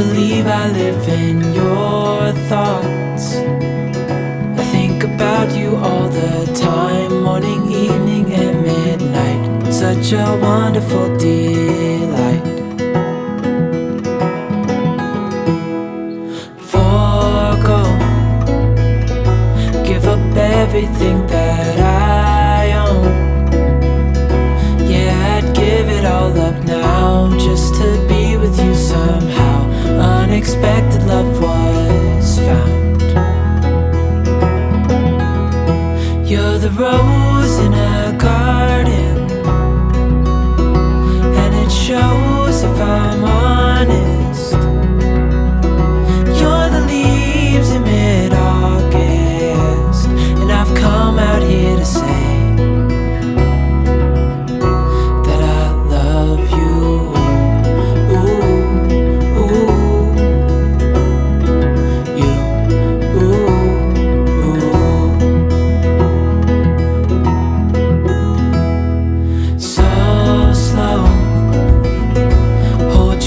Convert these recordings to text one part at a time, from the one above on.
believe I live in your thoughts. I think about you all the time, morning, evening, and midnight. Such a wonderful delight. Forgo, give up everything that I own. Yeah, I'd give it all up now just to be with you somehow. Unexpected love was found. You're the rose in a garden, and it shows if I'm honest. You're the leaves in mid-August, and I've come out here to say that I love you.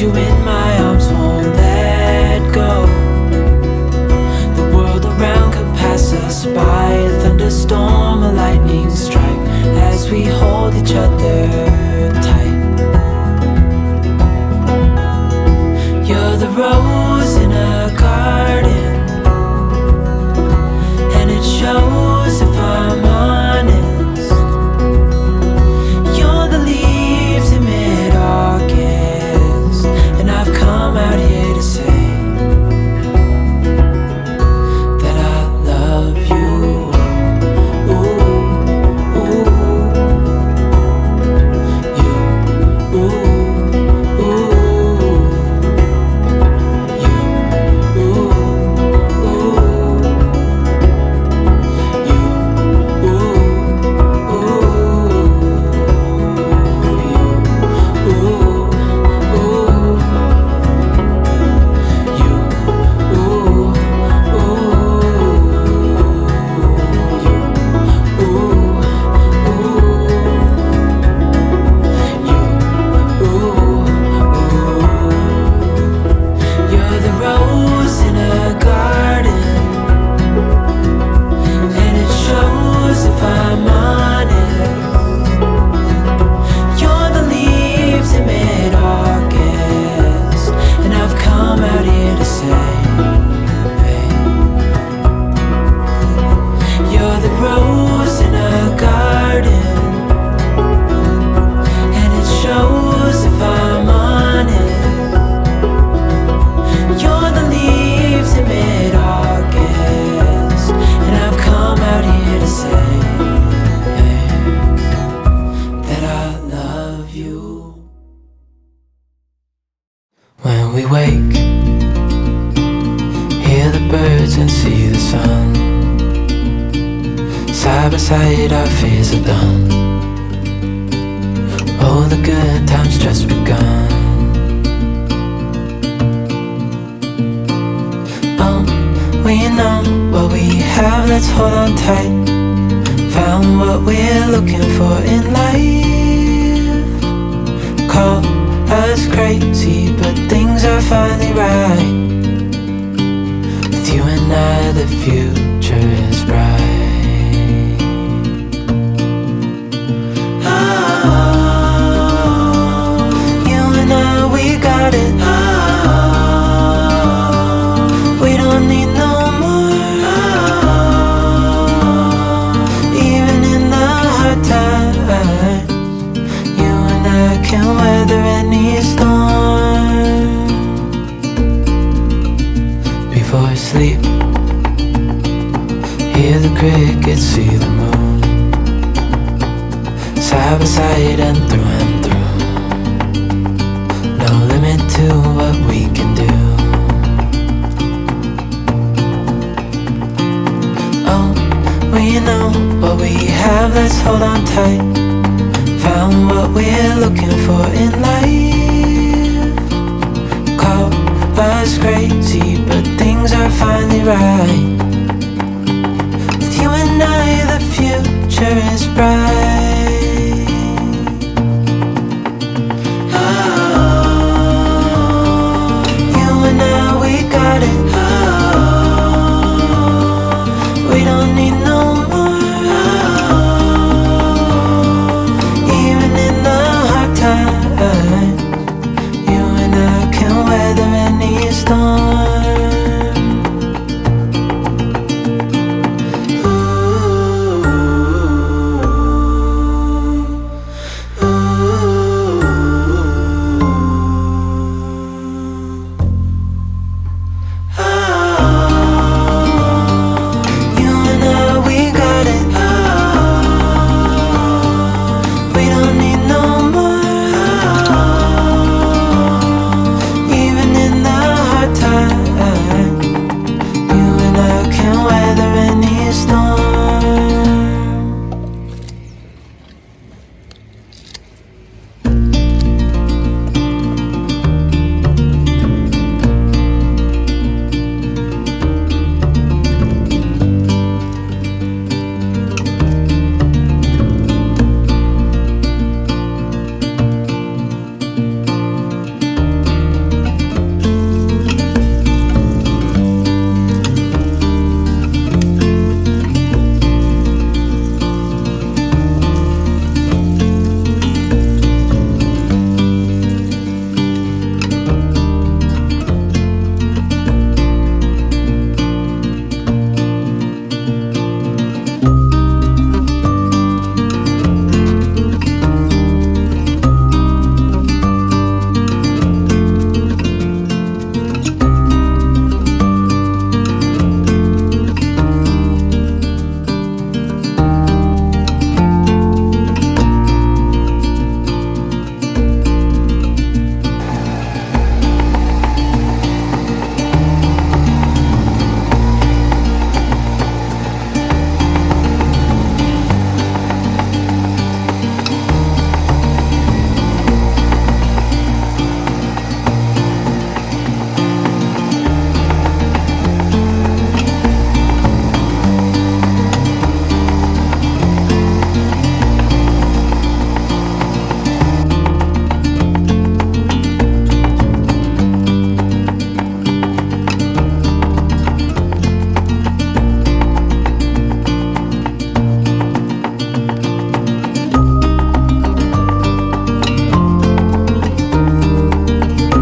You in my arms, won't let go. The world around could pass us by, a thunderstorm, a lightning strike, as we hold each other tight. You're the rose in a garden, and it shows if I'm honest. You're the leaves in mid-August, and I've come out here to say that I love you. Ooh, ooh, you, ooh, ooh, you, ooh, ooh, you, You're the rose in a garden, and it shows if I'm honest. You're the leaves in mid-August, and I've come out here to say, you're the rose in a garden, and it shows if I'm honest. You're the leaves in mid-August, and I've come out here to say that I love you. When we wake, hear the birds and see the sun. Side by side our fears are done. Oh, the good times just begun. We know what we have, let's hold on tight. Found what we're looking for in life. Call us crazy, but things are finally right. With you and I, the future is bright. Oh, you and I, we got it. We don't need no more. Even in the hard times, you and I can weather any storm. Before I sleep, hear the crickets, see the moon. Side by side and through. No limit to what we can do. We know what we have, let's hold on tight. Found what we're looking for in life. Call us crazy, but things are finally right. With you and I, the future is bright.